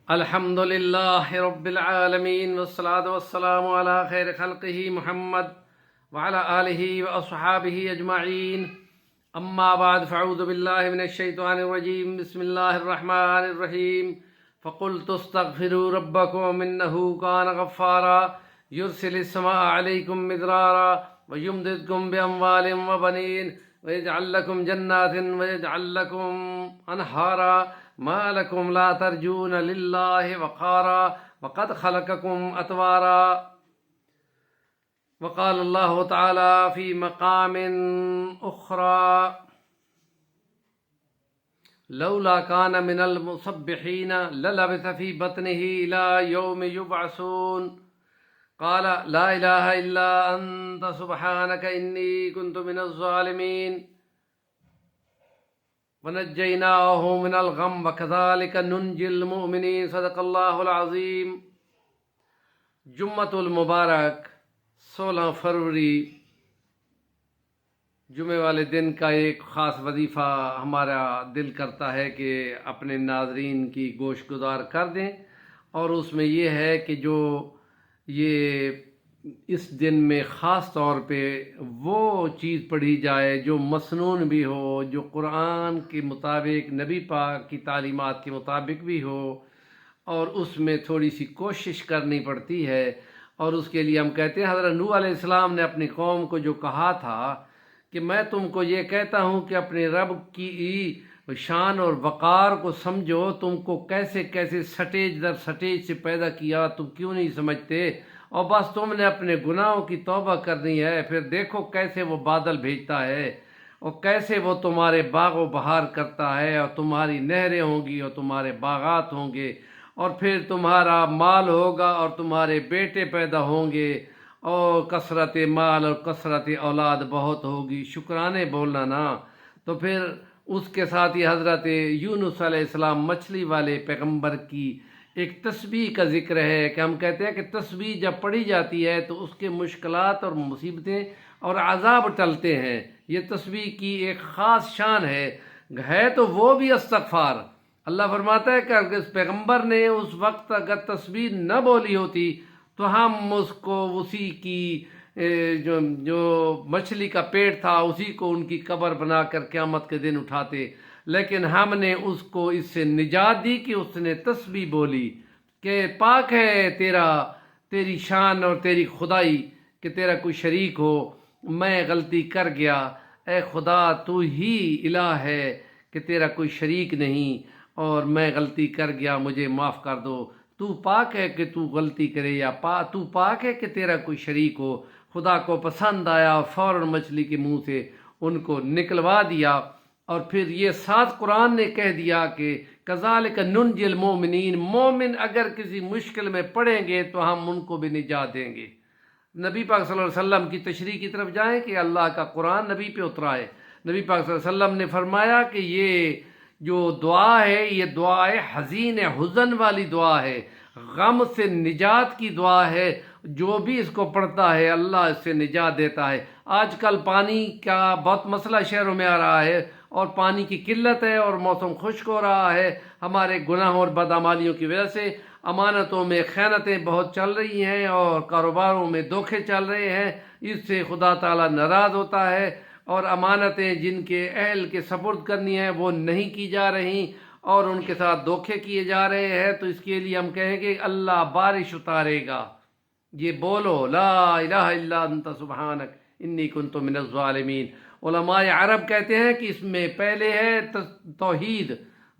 الحمد لله رب العالمين والصلاة والسلام على خير خلقه محمد وعلى آله وأصحابه أجمعين. أما بعد فأعوذ بالله من الشيطان الرجيم. بسم الله الرحمن الرحيم. فقلت استغفروا ربكم إنه كان غفارا يرسل السماء عليكم مدرارا ويمددكم بأموال وبنين ويجعل لكم جنات ويجعل لكم أنهارا ما لكم لا ترجون لله وقارا وقد خلقكم أطوارا. وقال الله تعالى في مقام أخرى لولا كان من المسبحين للبث في بطنه إلى يوم يبعثون. قال لا إله إلا أنت سبحانك إني كنت من الظالمين. ونجيناه من الغم وكذلك ننجي المؤمنين. صدق اللہ العظیم. جمعۃ المبارک 16 فروری جمعے والے دن کا ایک خاص وظیفہ ہمارا دل کرتا ہے کہ اپنے ناظرین کی گوش گزار کر دیں، اور اس میں یہ ہے کہ جو یہ اس دن میں خاص طور پہ وہ چیز پڑھی جائے جو مسنون بھی ہو، جو قرآن کے مطابق نبی پاک کی تعلیمات کے مطابق بھی ہو، اور اس میں تھوڑی سی کوشش کرنی پڑتی ہے. اور اس کے لیے ہم کہتے ہیں حضرت نوح علیہ السلام نے اپنی قوم کو جو کہا تھا کہ میں تم کو یہ کہتا ہوں کہ اپنے رب کی شان اور وقار کو سمجھو، تم کو کیسے کیسے سٹیج در سٹیج سے پیدا کیا، تم کیوں نہیں سمجھتے؟ اور بس تم نے اپنے گناہوں کی توبہ کرنی ہے. پھر دیکھو کیسے وہ بادل بھیجتا ہے، اور کیسے وہ تمہارے باغ و بہار کرتا ہے، اور تمہاری نہریں ہوں گی اور تمہارے باغات ہوں گے، اور پھر تمہارا مال ہوگا اور تمہارے بیٹے پیدا ہوں گے، اور کثرت مال اور کثرت اولاد بہت ہوگی. شکرانے بولنا نا. تو پھر اس کے ساتھ ہی حضرت یونس علیہ السلام مچھلی والے پیغمبر کی ایک تسبیح کا ذکر ہے کہ ہم کہتے ہیں کہ تسبیح جب پڑھی جاتی ہے تو اس کے مشکلات اور مصیبتیں اور عذاب ٹلتے ہیں. یہ تسبیح کی ایک خاص شان ہے تو وہ بھی استغفار. اللہ فرماتا ہے کہ اگر اس پیغمبر نے اس وقت اگر تسبیح نہ بولی ہوتی تو ہم اس کو اسی کی جو مچھلی کا پیٹ تھا اسی کو ان کی قبر بنا کر قیامت کے دن اٹھاتے. لیکن ہم نے اس کو اس سے نجات دی کہ اس نے تسبیح بولی کہ پاک ہے تیری شان اور تیری خدائی کہ تیرا کوئی شریک ہو، میں غلطی کر گیا، اے خدا تو ہی الہ ہے کہ تیرا کوئی شریک نہیں، اور میں غلطی کر گیا، مجھے معاف کر دو. تو پاک ہے کہ تو غلطی کرے، یا تو پاک ہے کہ تیرا کوئی شریک ہو. خدا کو پسند آیا اور فوراً مچھلی کے منہ سے ان کو نکلوا دیا. اور پھر یہ ساتھ قرآن نے کہہ دیا کہ کذالک ننجی المؤمنین، مومن اگر کسی مشکل میں پڑیں گے تو ہم ان کو بھی نجات دیں گے. نبی پاک صلی اللہ علیہ وسلم کی تشریح کی طرف جائیں کہ اللہ کا قرآن نبی پہ اترا ہے. نبی پاک صلی اللہ علیہ وسلم نے فرمایا کہ یہ جو دعا ہے یہ دعا ہے حزین حزن والی دعا ہے، غم سے نجات کی دعا ہے. جو بھی اس کو پڑھتا ہے اللہ اس سے نجات دیتا ہے. آج کل پانی کا بہت مسئلہ شہروں میں آ رہا ہے، اور پانی کی قلت ہے، اور موسم خشک ہو رہا ہے ہمارے گناہوں اور بدعمالیوں کی وجہ سے. امانتوں میں خیانتیں بہت چل رہی ہیں، اور کاروباروں میں دھوکے چل رہے ہیں. اس سے خدا تعالیٰ ناراض ہوتا ہے، اور امانتیں جن کے اہل کے سپرد کرنی ہیں وہ نہیں کی جا رہی، اور ان کے ساتھ دھوکے کیے جا رہے ہیں. تو اس کے لیے ہم کہیں کہ اللہ بارش اتارے گا. یہ بولو لا الہ الا انت سبحانک انی کنت من الظالمین. علماء عرب کہتے ہیں کہ اس میں پہلے ہے توحید،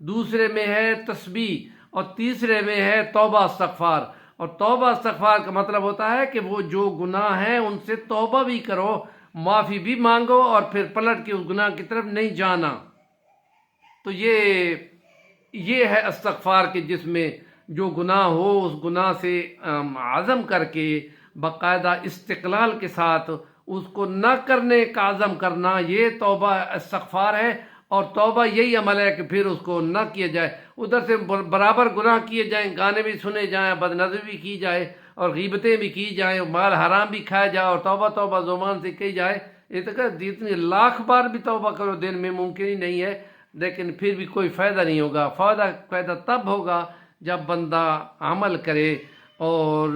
دوسرے میں ہے تسبیح، اور تیسرے میں ہے توبہ استغفار. اور توبہ استغفار کا مطلب ہوتا ہے کہ وہ جو گناہ ہیں ان سے توبہ بھی کرو، معافی بھی مانگو، اور پھر پلٹ کے اس گناہ کی طرف نہیں جانا. تو یہ ہے استغفار کہ جس میں جو گناہ ہو اس گناہ سے عزم کر کے باقاعدہ استقلال کے ساتھ اس کو نہ کرنے کا عزم کرنا، یہ توبہ استغفار ہے. اور توبہ یہی عمل ہے کہ پھر اس کو نہ کیا جائے. ادھر سے برابر گناہ کیے جائیں، گانے بھی سنے جائیں، بد نظری بھی کی جائے، اور غیبتیں بھی کی جائیں، مال حرام بھی کھایا جائے، اور توبہ توبہ زبان سے کہی جائے. یہ تو کہ جتنی لاکھ بار بھی توبہ کرو دن میں ممکن ہی نہیں ہے، لیکن پھر بھی کوئی فائدہ نہیں ہوگا. فائدہ تب ہوگا جب بندہ عمل کرے اور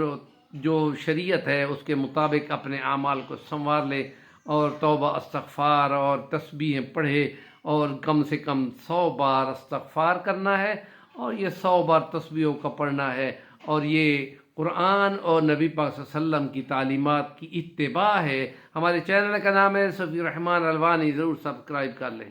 جو شریعت ہے اس کے مطابق اپنے اعمال کو سنوار لے اور توبہ استغفار اور تسبیحیں پڑھے، اور کم سے کم 100 بار استغفار کرنا ہے، اور یہ 100 بار تسبیحوں کا پڑھنا ہے، اور یہ قرآن اور نبی پاک صلی اللہ علیہ وسلم کی تعلیمات کی اتباع ہے۔ ہمارے چینل کا نام ہے صفی الرحمن الوانی، ضرور سبسکرائب کر لیں۔